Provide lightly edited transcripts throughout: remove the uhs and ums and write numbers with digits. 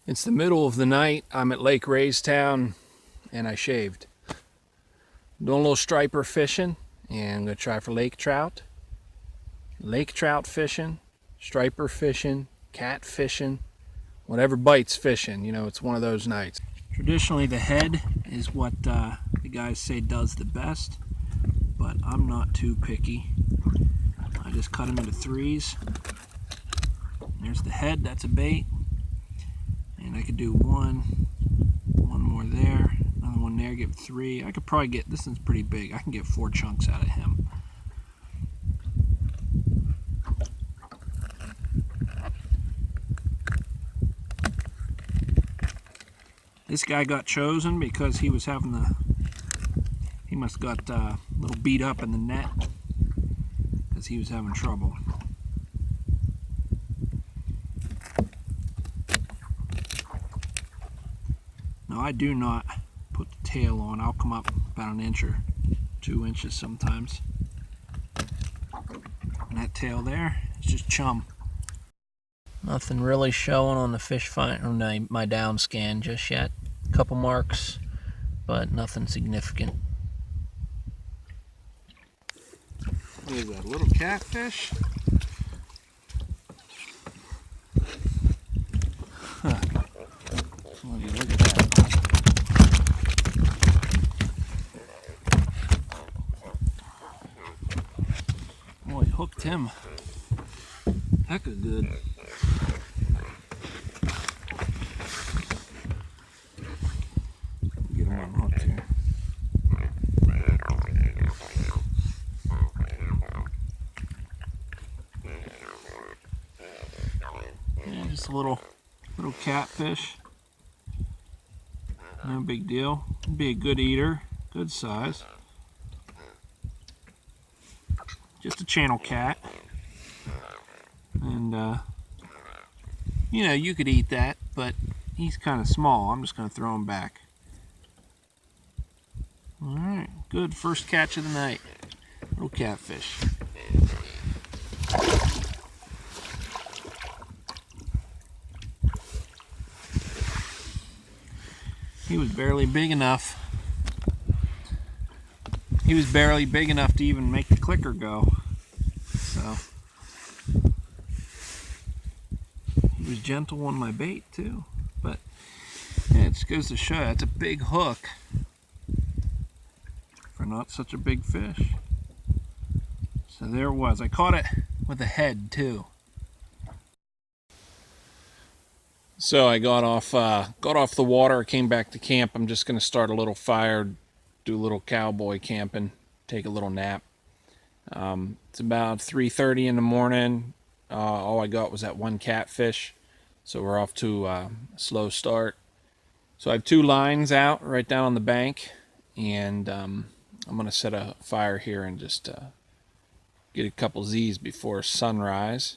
It's the middle of the night. I'm at Lake Raystown and I shaved. Doing a little striper fishing and I'm going to try for lake trout fishing, striper fishing, cat fishing, whatever bites fishing. You know, it's one of those nights. Traditionally the head is what the guys say does the best, but I'm not too picky. I just cut them into threes. There's the head, that's a bait. And I could do one more there, another one there, get three. I could probably get, this one's pretty big, I can get 4 chunks out of him. This guy got chosen because he was having he must got a little beat up in the net because he was having trouble. Now I do not put the tail on. I'll come up about 1 inch or 2 inches sometimes. And that tail there, it's just chum. Nothing really showing on the fish find on my down scan just yet. A couple marks, but nothing significant. What is that, a little catfish? Huh. Look at that. Boy, hooked him. Heck of good. Get him unhooked here. Yeah, just a little catfish. No big deal. Be a good eater, good size. Just a channel cat. And you know, you could eat that, but he's kind of small. I'm just going to throw him back. Alright, good first catch of the night. Little catfish. He was barely big enough. He was barely big enough to even make the clicker go. So he was gentle on my bait too. But yeah, it just goes to show you, that's a big hook for not such a big fish. So there it was. I caught it with a head too. So I got off the water, came back to camp. I'm just going to start a little fire, do a little cowboy camping, take a little nap. It's about 3:30 in the morning. All I got was that one catfish, so we're off to a slow start. So I have 2 lines out right down on the bank, and I'm going to set a fire here and just get a couple Z's before sunrise,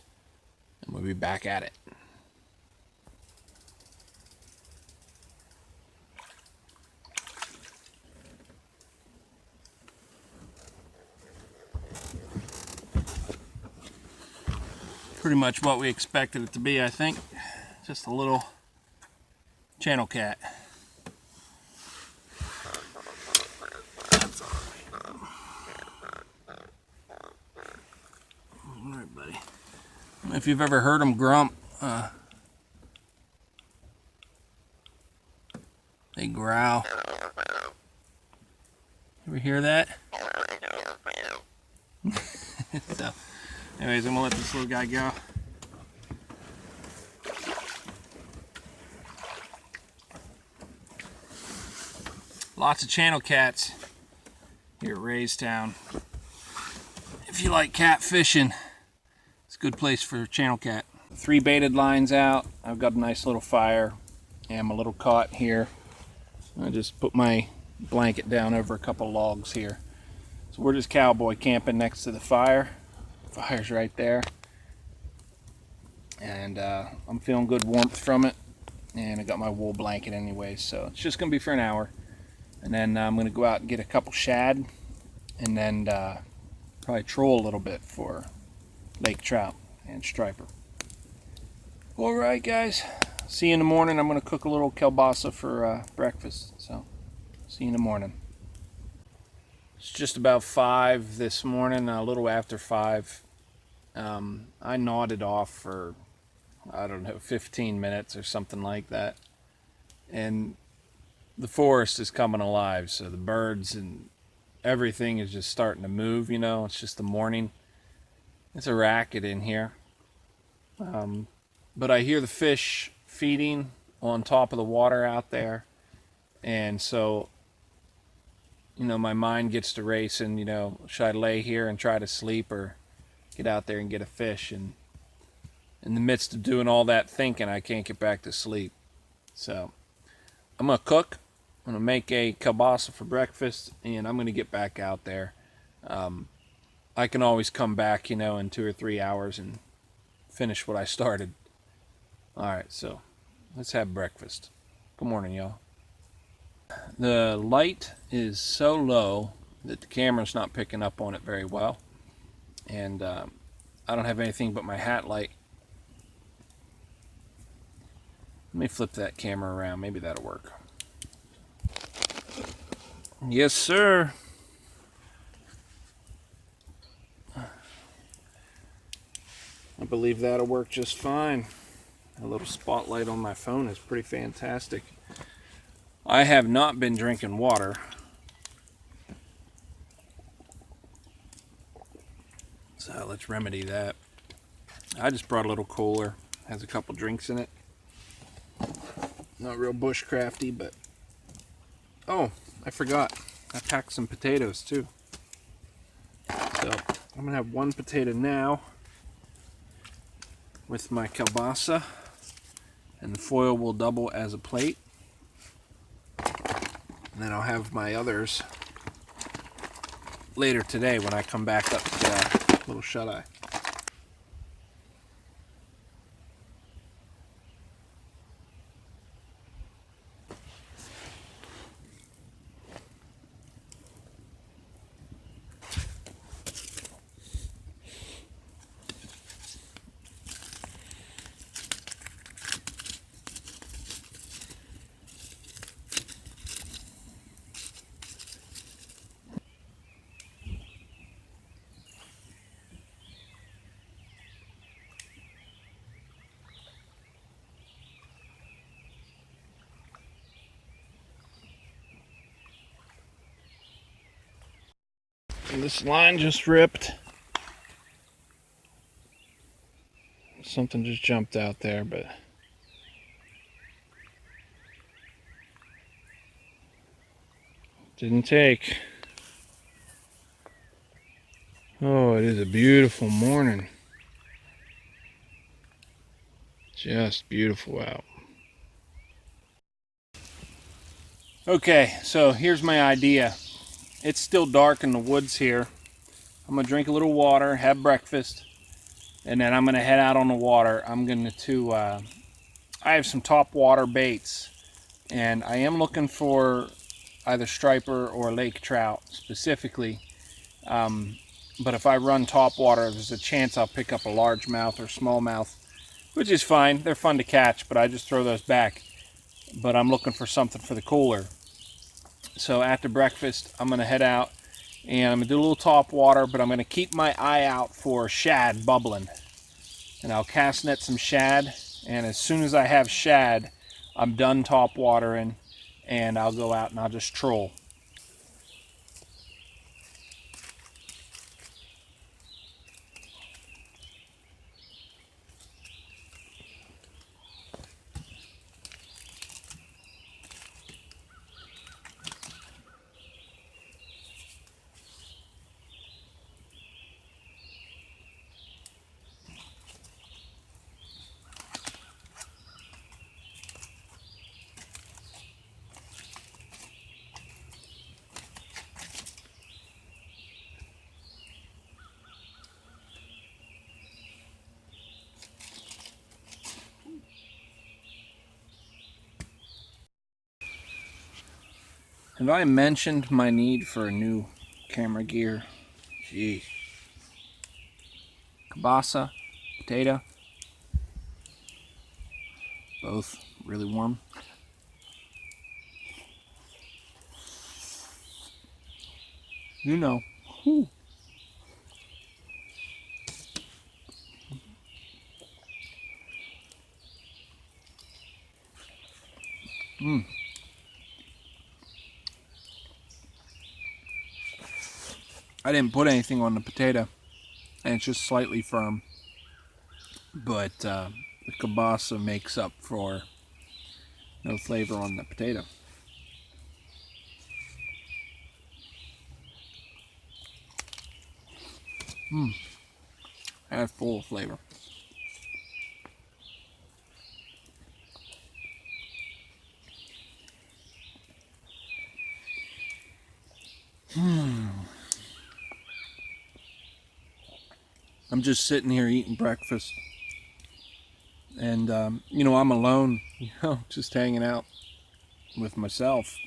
and we'll be back at it. Pretty much what we expected it to be, I think. Just a little channel cat. That's all right. All right, buddy. I don't know if you've ever heard them grump. They growl. Ever hear that? So, anyways, I'm gonna let this little guy go. Lots of channel cats here at Raystown. If you like cat fishing, it's a good place for channel cat. 3 baited lines out. I've got a nice little fire and my little cot here. I just put my blanket down over a couple logs here. So we're just cowboy camping next to the fire. Fire's right there, and I'm feeling good warmth from it, and I got my wool blanket anyway, so it's just gonna be for an hour, and then I'm gonna go out and get a couple shad, and then probably troll a little bit for lake trout and striper. All right, guys, see you in the morning. I'm going to cook a little kielbasa for breakfast. So, see you in the morning. It's just about 5 this morning, a little after 5. I nodded off for, I don't know, 15 minutes or something like that. And the forest is coming alive, so the birds and everything is just starting to move, you know. It's just the morning. It's a racket in here. But I hear the fish feeding on top of the water out there. And so, you know, my mind gets to racing, you know, should I lay here and try to sleep or get out there and get a fish? And in the midst of doing all that thinking, I can't get back to sleep. So I'm going to cook. I'm going to make a kielbasa for breakfast, and I'm going to get back out there. I can always come back, you know, in 2 or 3 hours and finish what I started. All right, so let's have breakfast. Good morning, y'all. The light is so low that the camera's not picking up on it very well. And I don't have anything but my hat light. Let me flip that camera around. Maybe that'll work. Yes, sir. I believe that'll work just fine. A little spotlight on my phone is pretty fantastic. I have not been drinking water. So let's remedy that. I just brought a little cooler. Has a couple drinks in it. Not real bushcrafty, but... Oh, I forgot. I packed some potatoes too. So I'm going to have 1 potato now with my kielbasa. And the foil will double as a plate. And then I'll have my others later today when I come back up to get a little shut-eye. And this line just ripped. Something just jumped out there, but didn't take. Oh, it is a beautiful morning. Just beautiful out. Okay, so here's my idea. It's still dark in the woods here. I'm gonna drink a little water, have breakfast, and then I'm gonna head out on the water. I'm going to, I have some top water baits, and I am looking for either striper or lake trout specifically. But if I run top water, there's a chance I'll pick up a largemouth or smallmouth, which is fine. They're fun to catch, but I just throw those back. But I'm looking for something for the cooler. So after breakfast, I'm going to head out and I'm going to do a little top water, but I'm going to keep my eye out for shad bubbling. And I'll cast net some shad, and as soon as I have shad, I'm done top watering, and I'll go out and I'll just troll. Have I mentioned my need for a new camera gear? Jeez. Kielbasa, potato, Both really warm. You know. Whew. I didn't put anything on the potato, and it's just slightly firm. But the kielbasa makes up for no flavor on the potato. That's full of flavor. I'm just sitting here eating breakfast, and you know, I'm alone, you know, just hanging out with myself,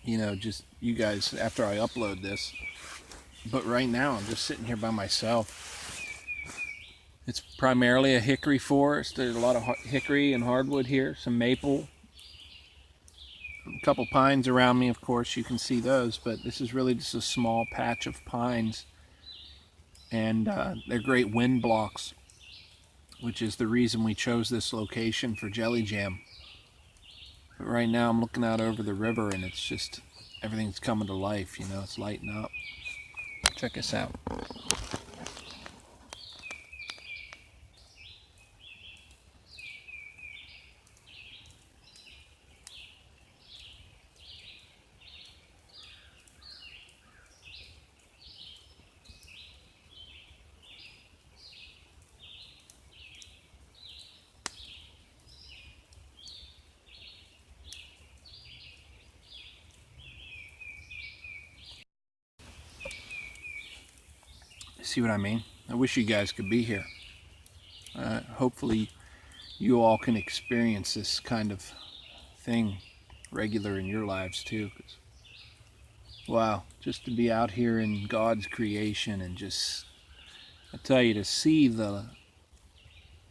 you know, just you guys after I upload this. But right now I'm just sitting here by myself. It's primarily a hickory forest. There's a lot of hickory and hardwood here, some maple, a couple pines around me, of course you can see those, but this is really just a small patch of pines, and they're great wind blocks, which is the reason we chose this location for Jelly Jam. But right now I'm looking out over the river, and it's just, everything's coming to life, you know, it's lighting up. Check us out. See what I mean? I wish you guys could be here. Hopefully you all can experience this kind of thing regular in your lives too. 'Cause, wow, just to be out here in God's creation, and just, I tell you, to see the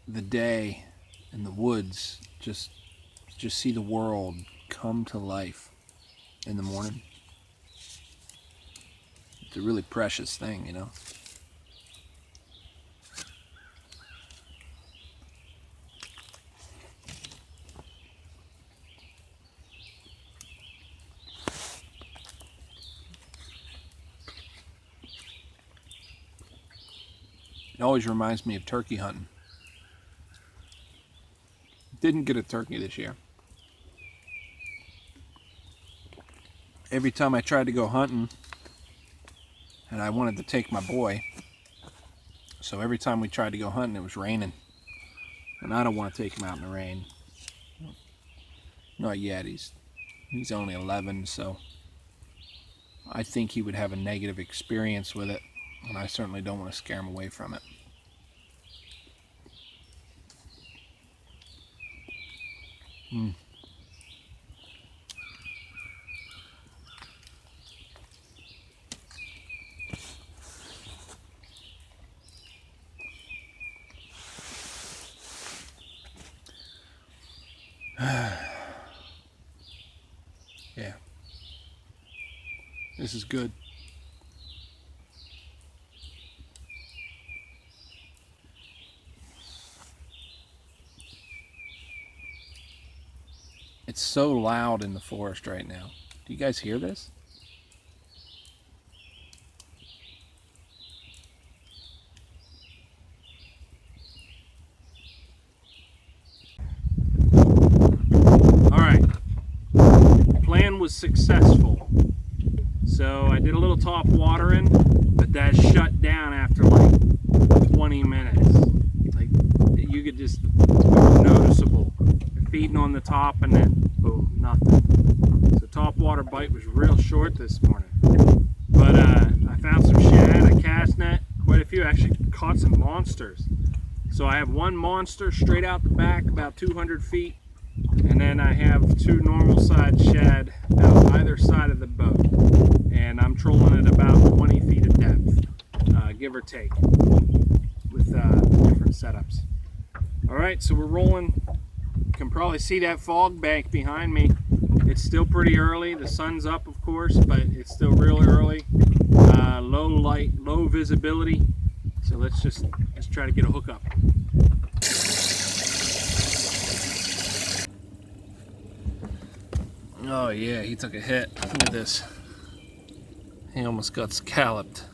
day in the woods, just see the world come to life in the morning. It's a really precious thing, you know. It always reminds me of turkey hunting. Didn't get a turkey this year. Every time I tried to go hunting, and I wanted to take my boy, so every time we tried to go hunting it was raining, and I don't want to take him out in the rain. Not yet. He's only 11, so I think he would have a negative experience with it, and I certainly don't want to scare him away from it. Yeah, this is good. It's so loud in the forest right now. Do you guys hear this? Alright, plan was successful. So I did a little top watering, but that shut down after like 20 minutes. Like, you could just, it was noticeable. Feeding on the top, and then boom, nothing. So top water bite was real short this morning. But I found some shad, a cast net, quite a few. Actually caught some monsters. So I have one monster straight out the back, about 200 feet. And then I have two normal sized shad out either side of the boat. And I'm trolling at about 20 feet of depth, give or take, with different setups. All right, so we're rolling You can probably see that fog bank behind me. It's still pretty early. The sun's up, of course, but it's still real early. Low light, low visibility. So let's try to get a hook up. Oh yeah, he took a hit. Look at this. He almost got scalloped.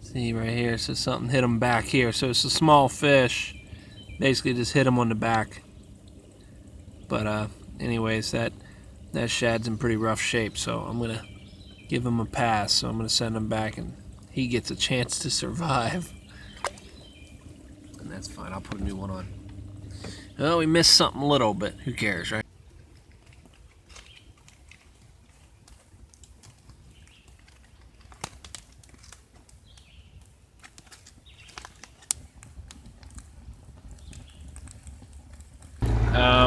See right here, so something hit him back here. So it's a small fish. Basically just hit him on the back. But anyways, that shad's in pretty rough shape, so I'm gonna give him a pass. So I'm gonna send him back and he gets a chance to survive. And that's fine, I'll put a new one on. Well, we missed something little, but who cares, right?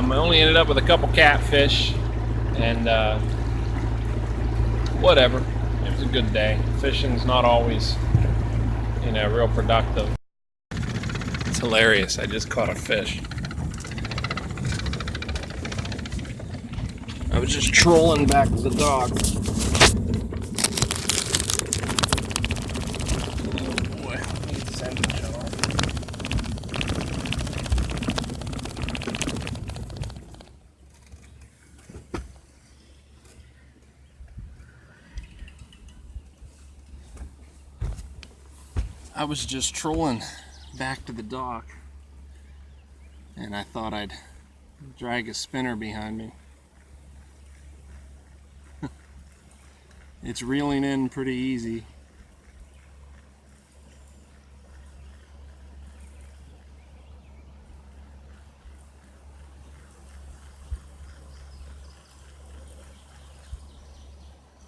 I only ended up with a couple catfish, and whatever. It was a good day. Fishing's not always, real productive. It's hilarious. I just caught a fish. I was just trolling back with the dog. Oh boy, I need to send it off. I was just trolling back to the dock, and I thought I'd drag a spinner behind me. It's reeling in pretty easy.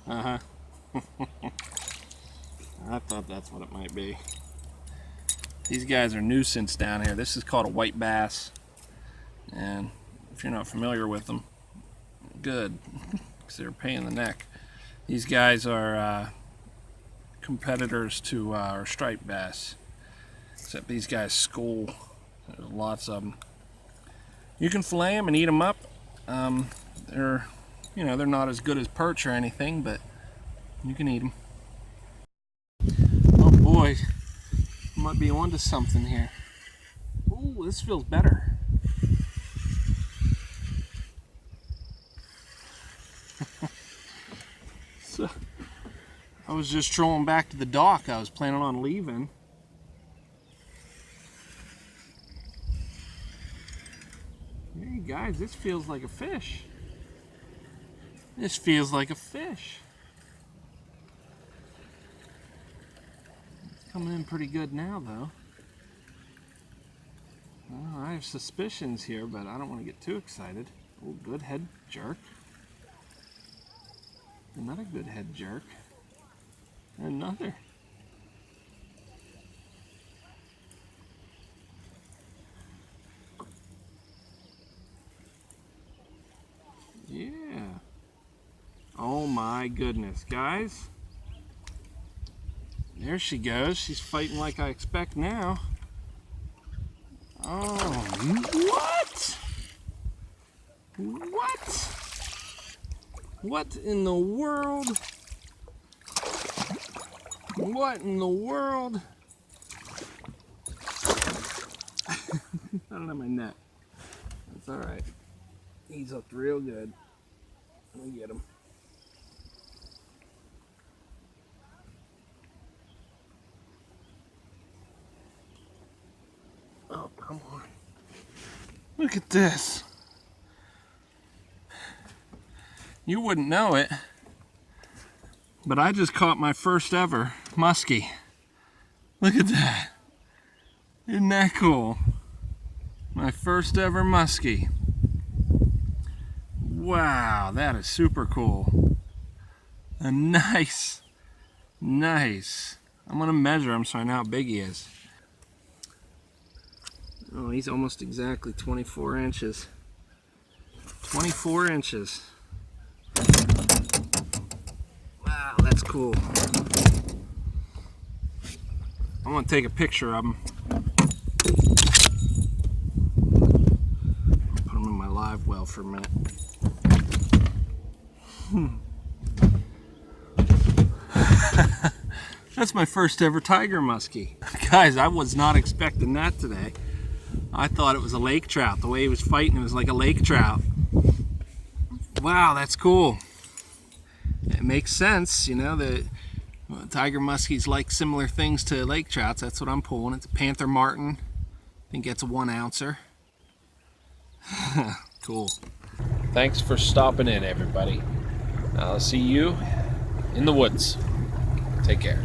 I thought that's what it might be. These guys are nuisance down here. This is called a white bass, and if you're not familiar with them, good, because they're a pain in the neck. These guys are competitors to our striped bass, except these guys school. There's lots of them. You can fillet them and eat them up. They're not as good as perch or anything, but you can eat them. Oh boy, might be onto something here. Ooh, this feels better. So, I was just trolling back to the dock. I was planning on leaving. Hey guys, this feels like a fish. This feels like a fish. It's coming in pretty good now, though. Well, I have suspicions here, but I don't want to get too excited. Oh, good head jerk. Another good head jerk. Another. Yeah. Oh my goodness, guys. There she goes. She's fighting like I expect now. Oh, what? What? What in the world? What in the world? I don't have my net. That's all right. He's hooked real good. Let me get him. Oh, come on. Look at this. You wouldn't know it, but I just caught my first ever muskie. Look at that. Isn't that cool? My first ever muskie. Wow, that is super cool. A nice. I'm gonna measure him so I know how big he is. Oh, he's almost exactly 24 inches. 24 inches. Wow, that's cool. I'm gonna take a picture of him. live well for a minute. That's my first ever tiger muskie. Guys, I was not expecting that today. I thought it was a lake trout. The way he was fighting, it was like a lake trout. Wow, that's cool. It makes sense, you know, that tiger muskies like similar things to lake trouts. That's what I'm pulling. It's a panther martin. I think it's a 1 ouncer. Cool. Thanks for stopping in, everybody. I'll see you in the woods. Take care.